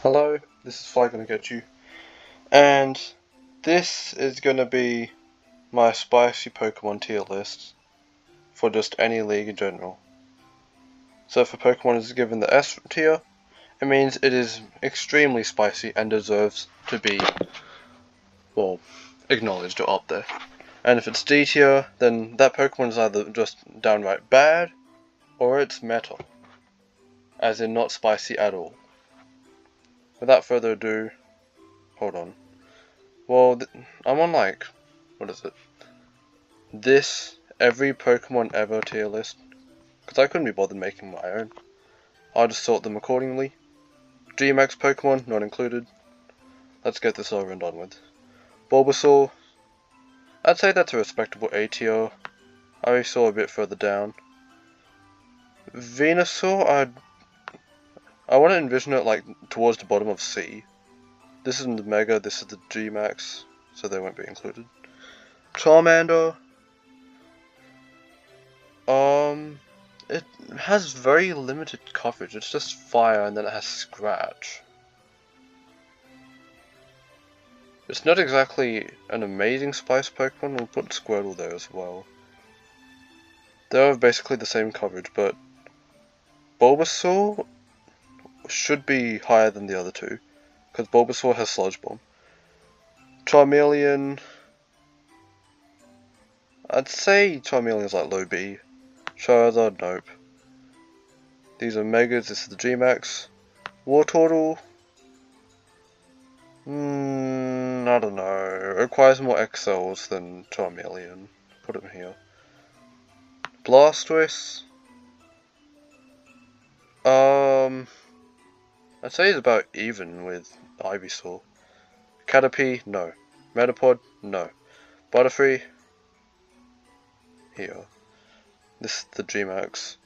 Hello, this is Fly Gonna Get You, and this is gonna be my spicy Pokemon tier list for just any league in general. So if a Pokemon is given the S tier, it means it is extremely spicy and deserves to be, well, acknowledged or up there. And if it's D tier, then that Pokemon is either just downright bad, or it's meta, as in not spicy at all. Without further ado, hold on. Well, I'm on what is it? This every Pokemon ever tier list, because I couldn't be bothered making my own. I'll just sort them accordingly. GMAX Pokemon, not included. Let's get this over and done with. Bulbasaur, I'd say that's a respectable A tier. Ivysaur a bit further down. Venusaur, I want to envision it like towards the bottom of C. This is the Mega, this is the GMAX, so they won't be included. Charmander, it has very limited coverage. It's just fire and then it has scratch. It's not exactly an amazing spice Pokemon. We'll put Squirtle there as well. They're basically the same coverage, but Bulbasaur should be higher than the other two, because Bulbasaur has Sludge Bomb. Charmeleon, I'd say Charmeleon's like low B. Charizard, nope. These are Megas, this is the GMAX. Wartortle, I don't know. It requires more XLs than Charmeleon. Put him here. Blastoise, I'd say he's about even with Ivysaur. Caterpie, no. Metapod, no. Butterfree, here. This is the GMAX.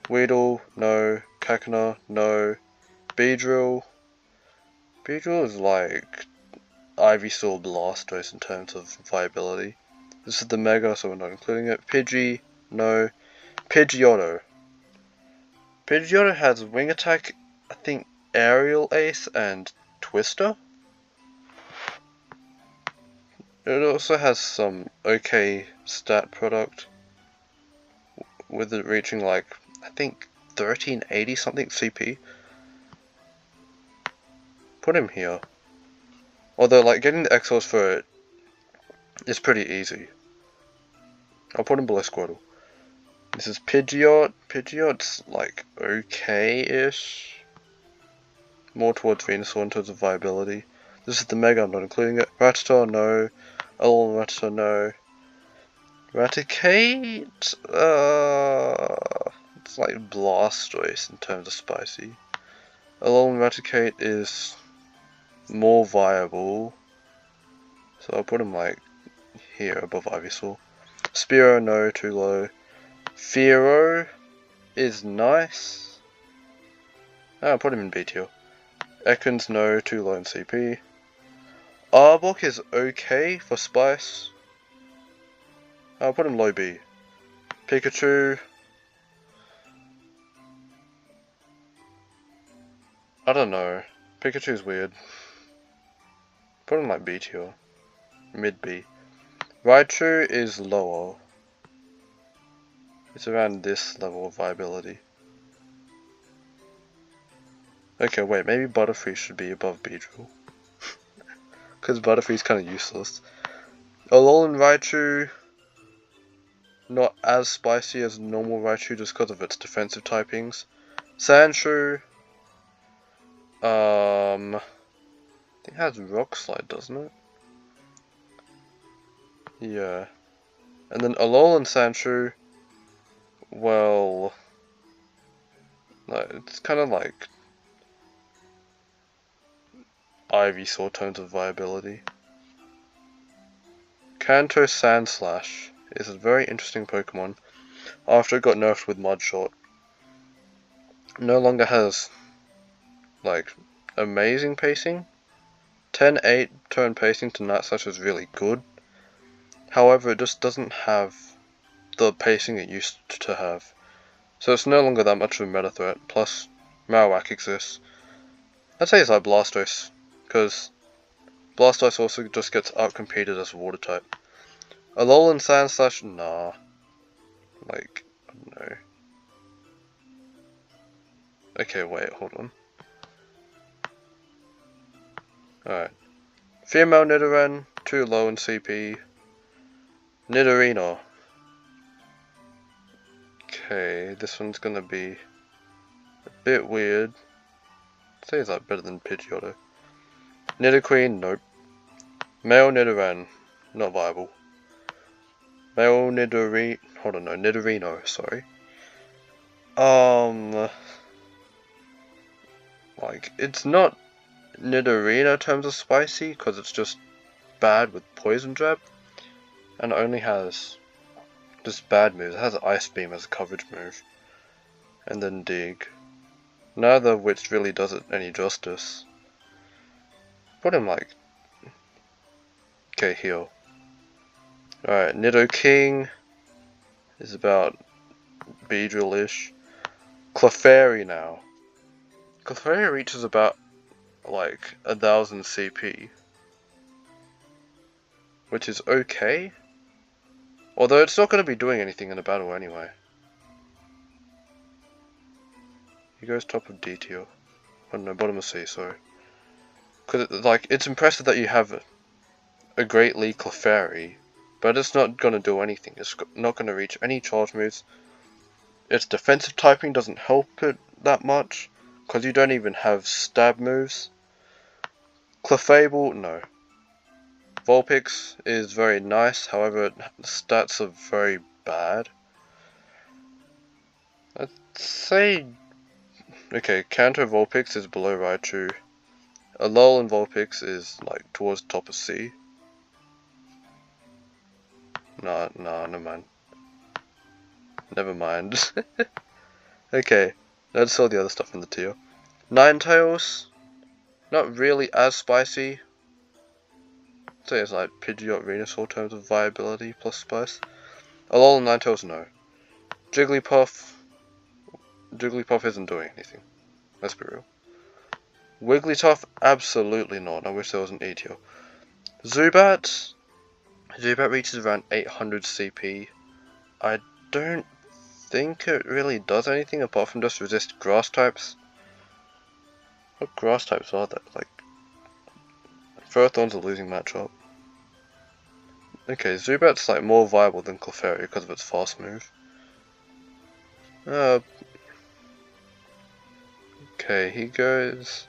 Weedle, no. Kakuna, no. Beedrill. Beedrill is like Ivysaur Blastoise in terms of viability. This is the Mega, so we're not including it. Pidgey, no. Pidgeotto. Pidgeotto has Wing Attack, I think Aerial Ace and Twister. It also has some okay stat product, with it reaching like, I think 1380 something CP. Put him here. Although like getting the XLs for it is pretty easy. I'll put him below Squirtle. This is Pidgeot. Pidgeot's like okay-ish. More towards Venusaur in terms of viability. This is the Mega, I'm not including it. Rattata, no. Alolan Rattata, no. Raticate, it's like Blastoise in terms of spicy. Alolan Raticate is more viable, so I'll put him like here above Ivysaur. Spearow, no, too low. Fearow is nice. I'll put him in B tier. Ekans, no, too low in CP. Arbok is okay for spice. I'll put him low B. Pikachu, I don't know. Pikachu's weird. Put him like B tier. Mid B. Raichu is lower. It's around this level of viability. Okay, wait, maybe Butterfree should be above Beedrill. Because Butterfree's kind of useless. Alolan Raichu, not as spicy as normal Raichu just because of its defensive typings. Sandshrew, I think it has Rock Slide, doesn't it? Yeah. And then Alolan Sandshrew, well, no, it's kind of like Ivysaur tones of viability. Kanto Sandslash is a very interesting Pokemon after it got nerfed with Mudshot. No longer has like amazing pacing. 10-8 turn pacing to Night Slash is really good. However, it just doesn't have the pacing it used to have. So it's no longer that much of a meta threat, plus Marowak exists. I'd say it's like Blastoise, because Blastoise also just gets outcompeted as a water type. Alolan Sandslash, nah. Like, I don't know. Okay, wait, hold on. Alright. Female Nidoran, too low in CP. Nidorino. Okay, this one's gonna be a bit weird. I'd say it's like better than Pidgeotto. Nidoqueen, nope. Male Nidoran, not viable. Male Nidorino, sorry. Like, it's not Nidorino in terms of spicy, because it's just bad with Poison Jab, and it only has just bad moves. It has Ice Beam as a coverage move, and then Dig. Neither of which really does it any justice. Put him like... Okay, heal. Alright, Nidoking is about Beedrill-ish. Clefairy now. Clefairy reaches about like 1000 CP, which is okay, although it's not going to be doing anything in a battle anyway. He goes top of D tier. Oh no, bottom of C, sorry. Because like, it's impressive that you have a Great League Clefairy, but it's not going to do anything. It's not going to reach any charge moves. Its defensive typing doesn't help it that much, because you don't even have stab moves. Clefable, no. Vulpix is very nice, however, the stats are very bad. I'd say... Okay, Kanto Vulpix is below Raichu. Alolan Vulpix is like towards top of C. Nah, never mind. Never mind. Okay, let's all the other stuff in the tier. Ninetales, not really as spicy. I'd say it's like Pidgeot Venusaur in terms of viability plus spice. Alolan Ninetales, no. Jigglypuff isn't doing anything. Let's be real. Wigglytuff, absolutely not. I wish there was an E tier. Zubat reaches around 800 CP. I don't think it really does anything apart from just resist grass types. What grass types are there? Like, Ferrothorn's a losing matchup. Okay, Zubat's like more viable than Clefairy because of its fast move. Okay, he goes...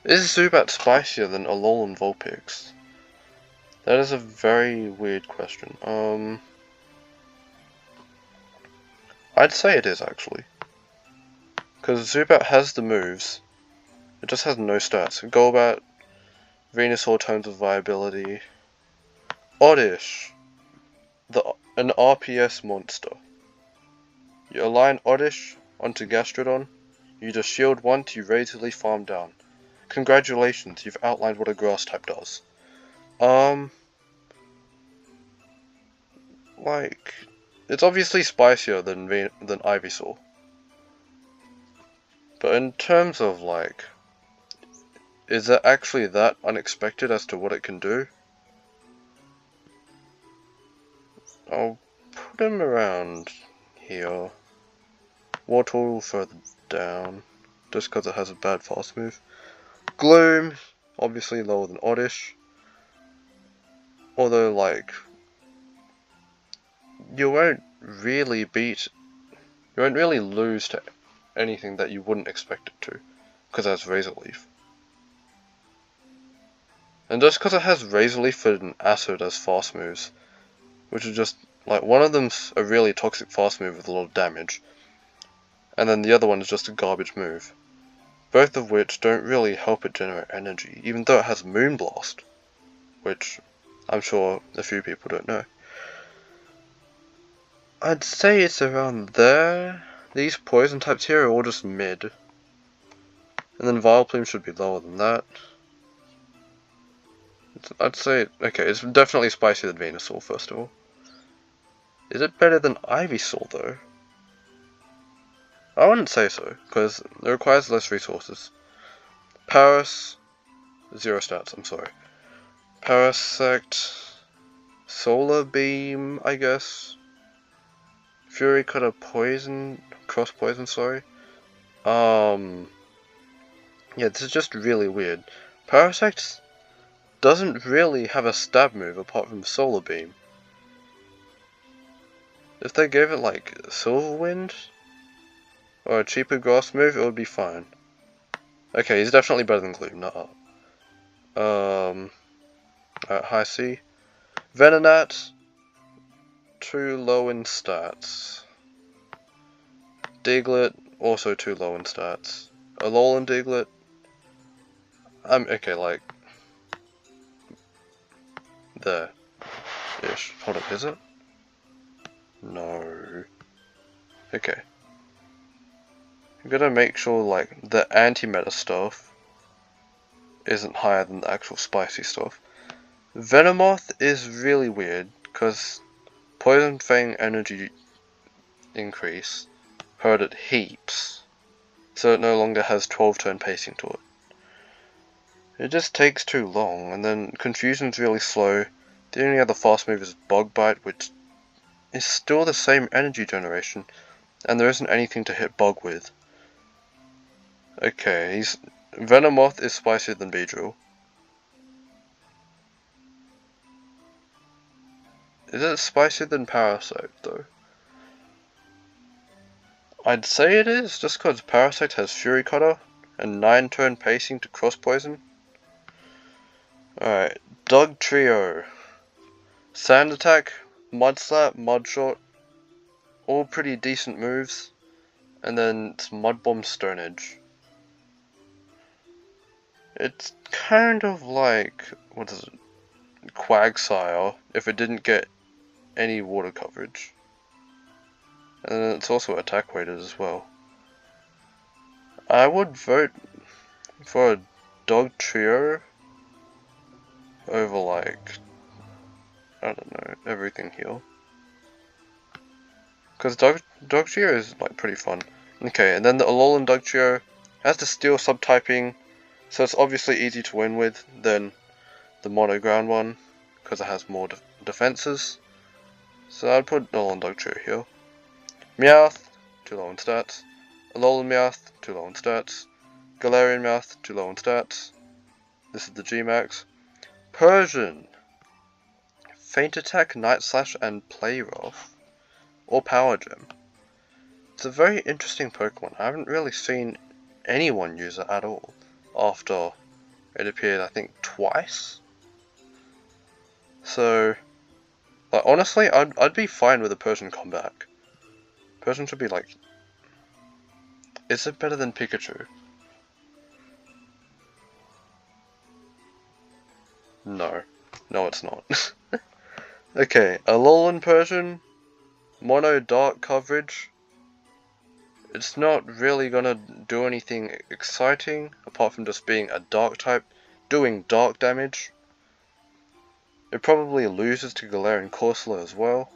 Is Zubat spicier than Alolan Vulpix? That is a very weird question. I'd say it is actually. Because Zubat has the moves, it just has no stats. Golbat, Venusaur tones of viability. Oddish, an RPS monster. You align Oddish onto Gastrodon, you just shield one to Razor Leaf farm down. Congratulations, you've outlined what a grass type does. Like, it's obviously spicier than Ivysaur. But in terms of like, is it actually that unexpected as to what it can do? I'll put him around here. Wartortle further down, just because it has a bad fast move. Gloom, obviously lower than Oddish. Although, like, you won't really lose to anything that you wouldn't expect it to, because it has Razor Leaf. And just because it has Razor Leaf and Acid as fast moves, which is just, like, one of them's a really toxic fast move with a lot of damage, and then the other one is just a garbage move. Both of which don't really help it generate energy, even though it has Moonblast, which I'm sure a few people don't know. I'd say it's around there. These poison types here are all just mid. And then Vileplume should be lower than that. I'd say, okay, it's definitely spicier than Venusaur, first of all. Is it better than Ivysaur, though? I wouldn't say so, because it requires less resources. Paras, 0 stats, I'm sorry. Parasect, Solar Beam, I guess. Fury Cutter Poison, Cross Poison, sorry. Yeah, this is just really weird. Parasect doesn't really have a stab move apart from Solar Beam. If they gave it like Silver Wind or a cheaper grass move, it would be fine. Okay, he's definitely better than Gloom, not up. High C. Venonat, too low in stats. Diglett, also too low in stats. Alolan Diglett, okay, like, there-ish. Hold on, is it? No. Okay. I'm gonna make sure, like, the anti-meta stuff isn't higher than the actual spicy stuff. Venomoth is really weird, because Poison Fang energy increase hurt it heaps, so it no longer has 12 turn pacing to it. It just takes too long, and then Confusion's really slow. The only other fast move is Bug Bite, which is still the same energy generation, and there isn't anything to hit Bug with. Okay, Venomoth is spicier than Beedrill. Is it spicier than Parasect, though? I'd say it is, just because Parasect has Fury Cutter and 9 turn pacing to cross poison. Alright, Dug Trio. Sand Attack, Mud Slap, Mud Shot, all pretty decent moves. And then it's Mud Bomb, Stone Edge. It's kind of like, what is it, Quagsire, if it didn't get any water coverage. And then it's also attack weighted as well. I would vote for a Dog Trio over, like, I don't know, everything here. Because Dog Trio is, like, pretty fun. Okay, and then the Alolan Dog Trio has the Steel subtyping, so it's obviously easy to win with than the Mono Ground one, because it has more defenses. So I'd put Alolan Dog Trio here. Meowth, too low in stats. Alolan Meowth, too low in stats. Galarian Meowth, too low in stats. This is the G-Max. Persian, Faint Attack, Night Slash, and Play Rough, or Power Gem. It's a very interesting Pokemon. I haven't really seen anyone use it at all after it appeared, I think, twice. So, like, honestly, I'd be fine with a Persian comeback. Persian should be like, is it better than Pikachu? No, it's not. Okay, Alolan Persian, Mono Dark coverage. It's not really gonna do anything exciting, apart from just being a Dark type, doing Dark damage. It probably loses to Galarian Corsola as well.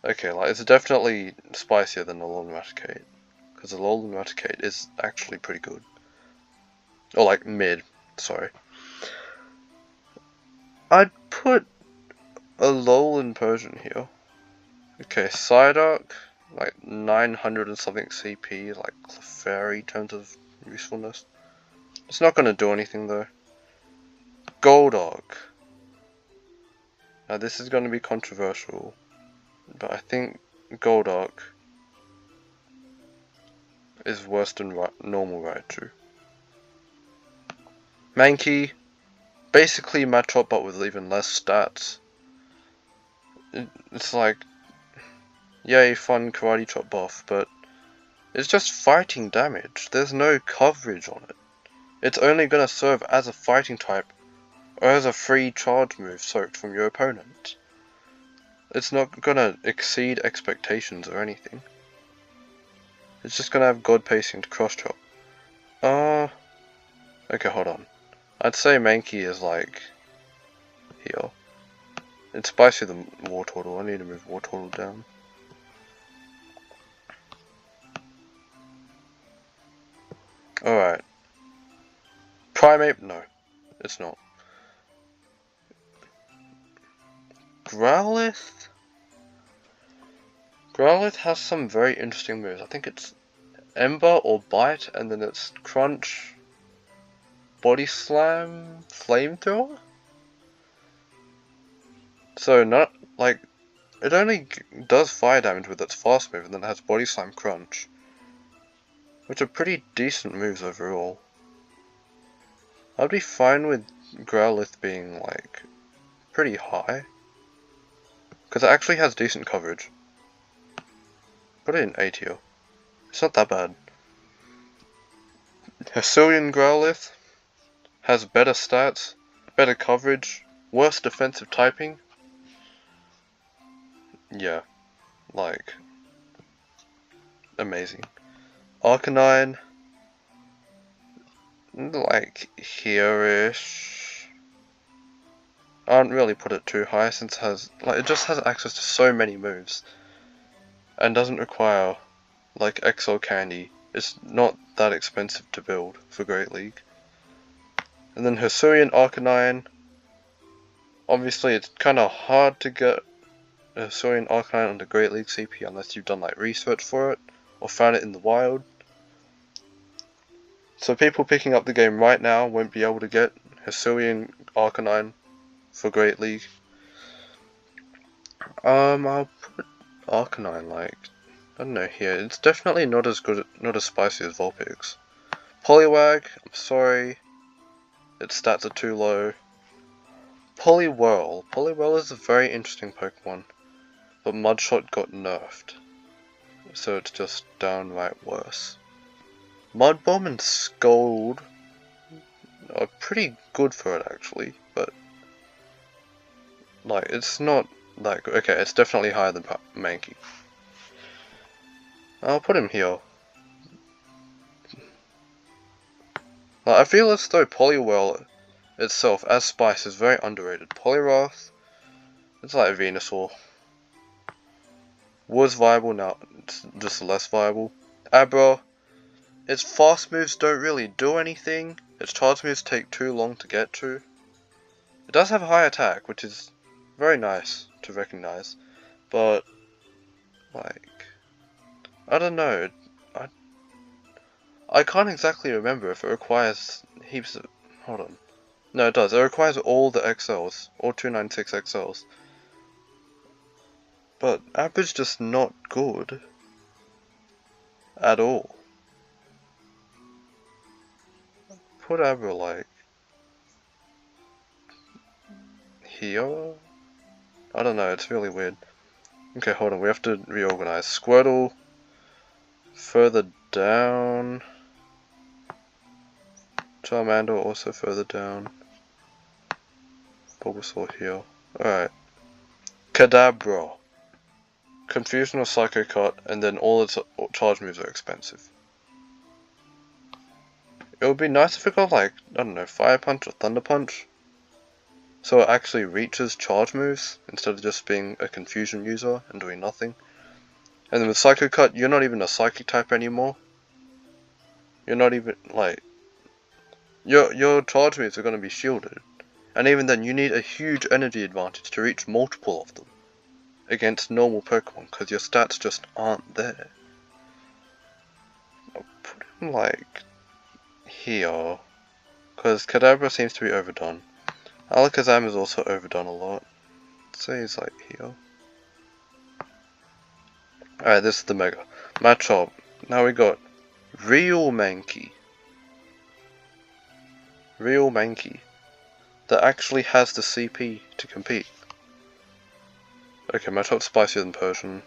Okay, like, it's definitely spicier than Alolan Raticate, because Alolan Raticate is actually pretty good. Or, like, mid, sorry. I'd put Alolan Persian here. Okay, Psyduck, like 900 and something CP, like Clefairy in terms of usefulness. It's not gonna do anything though. Golduck. Now this is gonna be controversial, but I think Golduck is worse than normal Raichu. Mankey, basically Machop but with even less stats. It's like, yay, fun Karate Chop buff, but it's just fighting damage. There's no coverage on it. It's only gonna serve as a fighting type, or as a free charge move soaked from your opponent. It's not gonna exceed expectations or anything. It's just gonna have God pacing to cross chop. Okay, hold on. I'd say Mankey is like here. It's spicier than Wartortle. I need to move Wartortle down. Alright. Primate? No, it's not. Growlithe? Growlithe has some very interesting moves. I think it's Ember or Bite, and then it's Crunch, Body Slam, Flamethrower? So not, like, it only does fire damage with its fast move, and then it has Body Slam, Crunch. Which are pretty decent moves overall. I'd be fine with Growlithe being, like, pretty high. Because it actually has decent coverage. Put it in A tier. It's not that bad. Hisuian Growlithe has better stats, better coverage, worse defensive typing. Yeah, like, amazing. Arcanine, like, here-ish. I don't really put it too high since it just has access to so many moves. And doesn't require, like, XL candy. It's not that expensive to build for Great League. And then Hisuian Arcanine. Obviously, it's kind of hard to get a Hisuian Arcanine on the Great League CP unless you've done, like, research for it or found it in the wild. So people picking up the game right now won't be able to get Hisuian Arcanine for Great League. I'll put Arcanine, like, I don't know here. It's definitely not as good, not as spicy as Vulpix. Poliwag, I'm sorry, its stats are too low. Poliwhirl. Poliwhirl is a very interesting Pokemon, but Mudshot got nerfed, so it's just downright worse. Mudbomb and Scold are pretty good for it actually, but like it's not that good. Okay, it's definitely higher than Mankey. I'll put him here. Like, I feel as though Poliwhirl itself, as Spice, is very underrated. Poliwrath, it's like Venusaur. Was viable, now it's just less viable. Abra, its fast moves don't really do anything. Its charge moves take too long to get to. It does have high attack, which is very nice to recognize, but like, I don't know. I can't exactly remember if it requires heaps of... Hold on. No, it does. It requires all the XLs. All 296 XLs. But Abra's just not good. At all. Put Abra, like, here? I don't know, it's really weird. Okay, hold on. We have to reorganize. Squirtle. Further down. Charmander also further down. Bulbasaur here. Alright. Kadabra. Confusion or Psycho Cut, and then all its charge moves are expensive. It would be nice if it got, like, I don't know, Fire Punch or Thunder Punch. So it actually reaches charge moves, instead of just being a confusion user and doing nothing. And then with Psycho Cut, you're not even a Psychic type anymore. You're not even, like... Your charge moves are going to be shielded. And even then, you need a huge energy advantage to reach multiple of them against normal Pokemon, because your stats just aren't there. I'll put him, like, here, because Kadabra seems to be overdone. Alakazam is also overdone a lot. So he's, like, here. Alright, this is the Mega. Matchup. Now we got Real Mankey. Real Mankey. That actually has the CP to compete. Okay, matchup's spicier than Persian.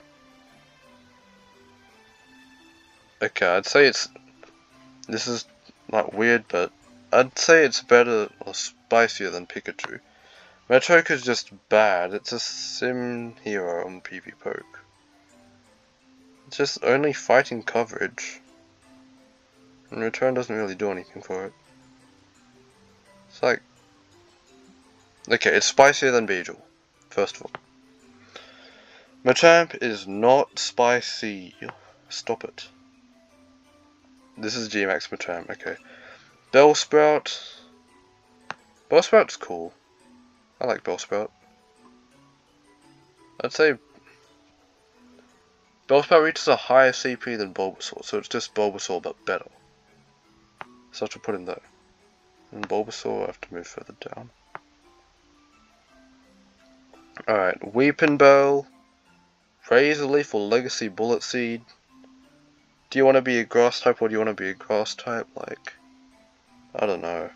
Okay, I'd say it's... This is, like, weird, but I'd say it's better or spicier than Pikachu. Machoke is just bad. It's a sim hero on PvPoke. It's just only fighting coverage. And return doesn't really do anything for it. It's like... Okay, it's spicier than Beedrill, first of all. Machamp is not spicy. Stop it. This is G-Max Matam, okay. Bellsprout. Bellsprout's cool. I like Bellsprout. I'd say Bellsprout reaches a higher CP than Bulbasaur, so it's just Bulbasaur but better. So I have to put in there. And Bulbasaur, I have to move further down. Alright, Weeping Bell, Razor Leaf or Legacy Bullet Seed. Do you want to be a grass type or do you want to be a grass type? Like, I don't know.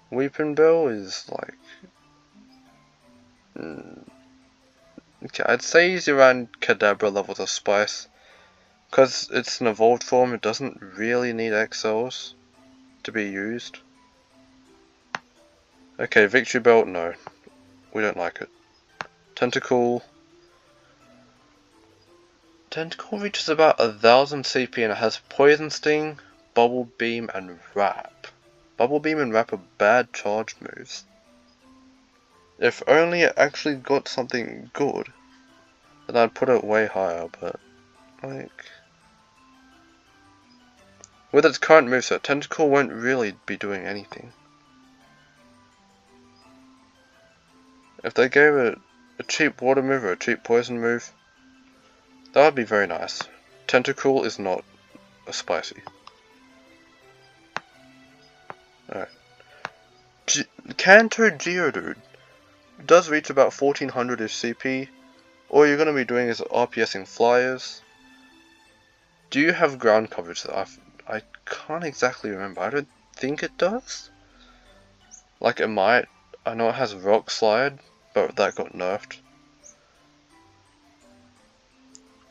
Weeping Bell is like... okay, I'd say he's around Kadabra levels of Spice. Because it's an evolved form, it doesn't really need XLs to be used. Okay, Victory Belt, no. We don't like it. Tentacle. Tentacle reaches about 1000 CP and it has Poison Sting, Bubble Beam and Wrap. Bubble Beam and Wrap are bad charge moves. If only it actually got something good, then I'd put it way higher, but like... with its current moveset, Tentacle won't really be doing anything. If they gave it a cheap water move or a cheap poison move, that would be very nice. Tentacle is not a spicy. Alright. Kanto Geodude does reach about 1400-ish CP. All you're going to be doing is RPSing flyers. Do you have ground coverage? I can't exactly remember. I don't think it does. Like it might. I know it has Rock Slide, but that got nerfed.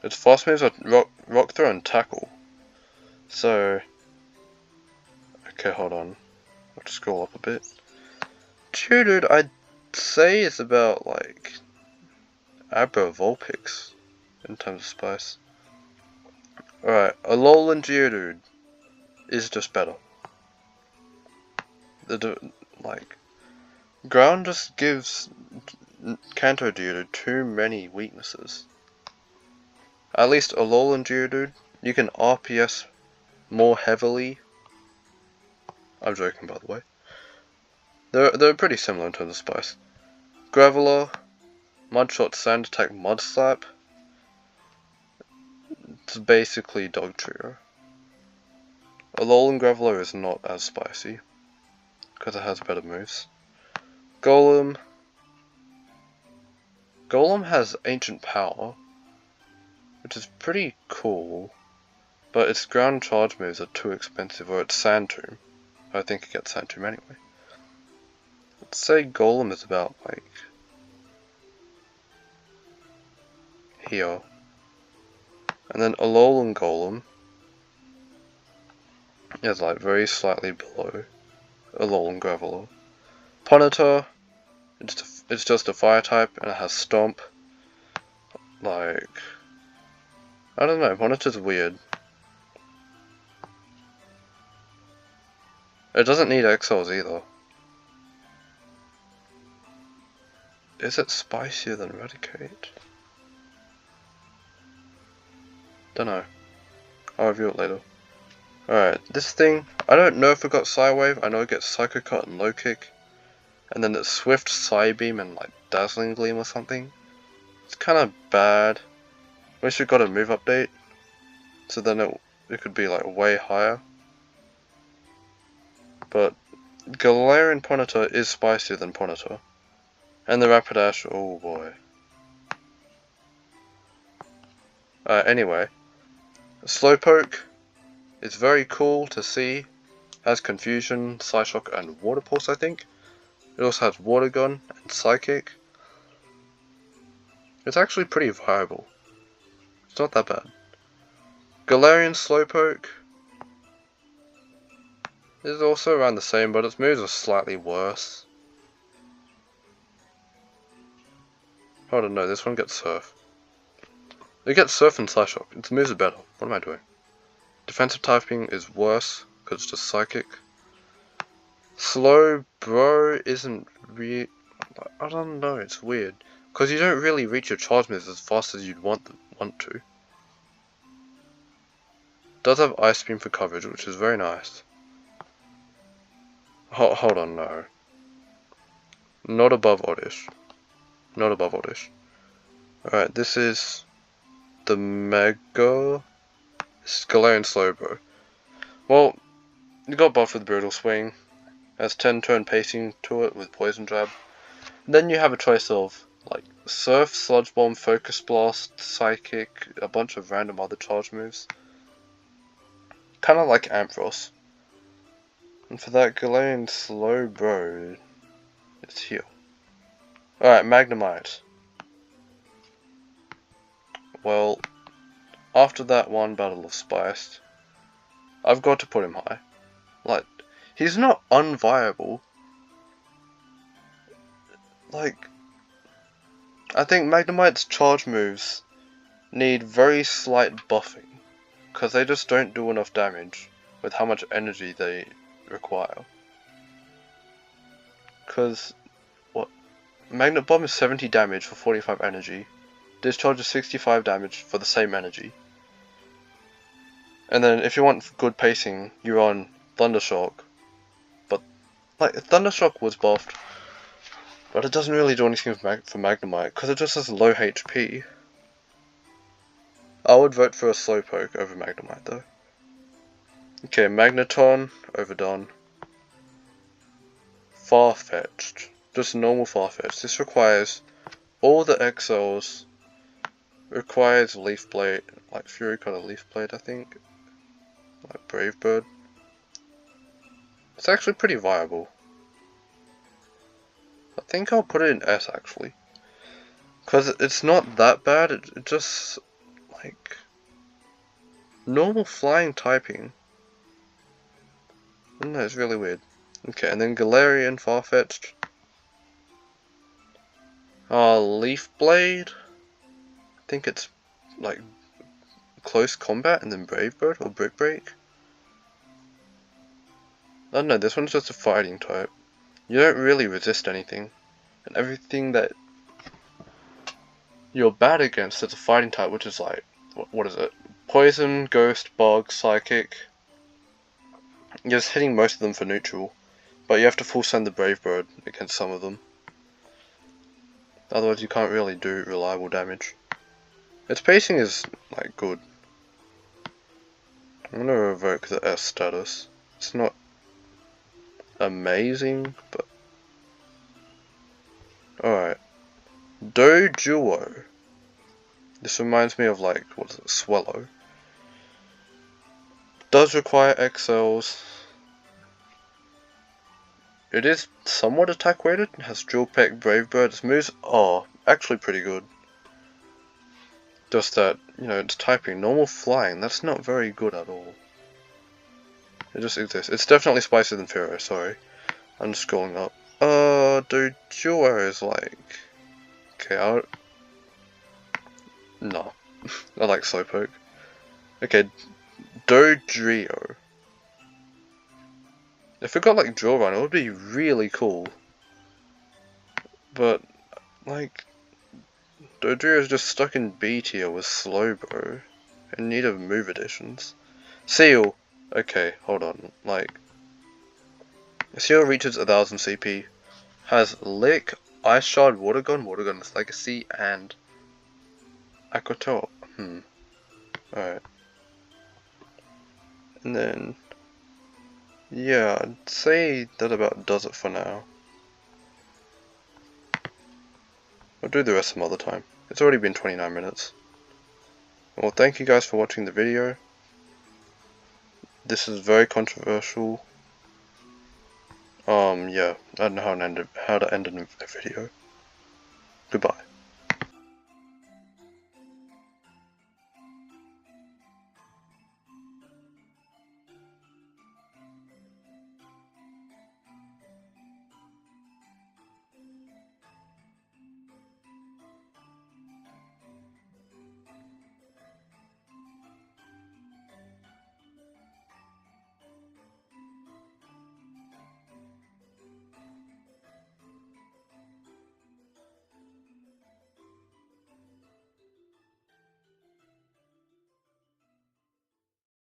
Its fast moves are Rock Throw and Tackle. So... okay, hold on. I'll just scroll up a bit. Geodude, I'd say it's about like... Abra Vulpix in terms of spice. Alright, Alolan Geodude is just better. Like, ground just gives Kanto Geodude too many weaknesses. At least Alolan Geodude, you can RPS more heavily. I'm joking, by the way. They're pretty similar in terms of spice. Graveler, Mudshot, Sand Attack, Mud Slap. It's basically Dog Trio. Alolan Graveler is not as spicy because it has better moves. Golem has Ancient Power, which is pretty cool, but its ground charge moves are too expensive, or its Sand Tomb. I think it gets Sand Tomb anyway. Let's say Golem is about like here. And then Alolan Golem is like very slightly below Alolan Graveler. Ponyta, it's just a fire type and it has Stomp. Like, I don't know, Ponyta's weird. It doesn't need XLs either. Is it spicier than Raticate? Dunno. I'll review it later. Alright, this thing, I don't know if it got Psywave. I know it gets Psycho Cut and Low Kick. And then it's Swift, Psybeam and like Dazzling Gleam or something. It's kinda bad. Wish it got a move update. So then it could be like way higher. But Galarian Ponyta is spicier than Ponyta. And the Rapidash, oh boy. Anyway. Slowpoke is very cool to see. Has Confusion, Psyshock and Water Pulse, I think. It also has Water Gun and Psychic. It's actually pretty viable. It's not that bad. Galarian Slowpoke is also around the same, but its moves are slightly worse. Hold on, no, this one gets Surf. It gets Surf and Psyshock. Its moves are better. What am I doing? Defensive typing is worse, because it's just Psychic. Slow Bro isn't really... I don't know, it's weird. Because you don't really reach your charge moves as fast as you'd want to. does have Ice Beam for coverage, which is very nice. Hold on, no. Not above Oddish. Not above Oddish. Alright, this is the Mega Galarian Slowbro. Well, you got buffed with Brutal Swing. Has 10 turn pacing to it with Poison Jab. Then you have a choice of like Surf, Sludge Bomb, Focus Blast, Psychic, a bunch of random other charge moves. Kinda like Ampharos. And for that Galarian Slowbro, it's here. Alright, Magnemite. Well, after that one Battle of Spice, I've got to put him high. Like, he's not unviable. Like, I think Magnemite's charge moves need very slight buffing, because they just don't do enough damage with how much energy they require. Because, what? Magnet Bomb is 70 damage for 45 energy. Discharge is 65 damage for the same energy. And then if you want good pacing, you're on Thundershock. But, like, Thundershock was buffed, but it doesn't really do anything for Magnemite, because it just has low HP. I would vote for a Slowpoke over Magnemite though. Okay, Magneton, overdone. Farfetch'd. Just normal Farfetch'd. This requires all the XLs. Requires Leaf Blade, like Fury Cutter Leaf Blade, I think. Like Brave Bird. It's actually pretty viable. I think I'll put it in S actually. Because it's not that bad, it just, like, normal flying typing. I don't know, it's really weird. Okay, and then Galarian Farfetch'd. Leaf Blade. I think it's, like, Close Combat and then Brave Bird or Brick Break. I don't know, this one's just a fighting type. You don't really resist anything. And everything that you're bad against, it's a fighting type, which is like, what is it? Poison, Ghost, Bug, Psychic. You're just hitting most of them for neutral, but you have to full send the Brave Bird against some of them. Otherwise you can't really do reliable damage. Its pacing is, like, good. I'm gonna revoke the S status. It's not amazing, but... Alright. Doduo. This reminds me of, like, what is it, Swallow. Does require XLs. It is somewhat attack weighted. It has Drill Peck, Brave Bird. Its moves are actually pretty good. Just that, you know, it's typing. Normal flying, that's not very good at all. It just exists. It's definitely spicier than Fearow, sorry. I'm just scrolling up. Doduo is like... Okay, no. I like Slowpoke. Okay, Dodrio. If it got like Drill Run, it would be really cool. But, like... Dodrio is just stuck in B tier with Slowbro. In need of move additions. Seal! Okay, hold on. Like... Seal reaches 1000 CP. Has Lick, Ice Shard, Water Gun with Legacy, and... Aquatoa. Alright. And then... Yeah, I'd say that about does it for now. I'll do the rest some other time. It's already been 29 minutes. Well, thank you guys for watching the video. This is very controversial. Yeah, I don't know how to end a video. Goodbye.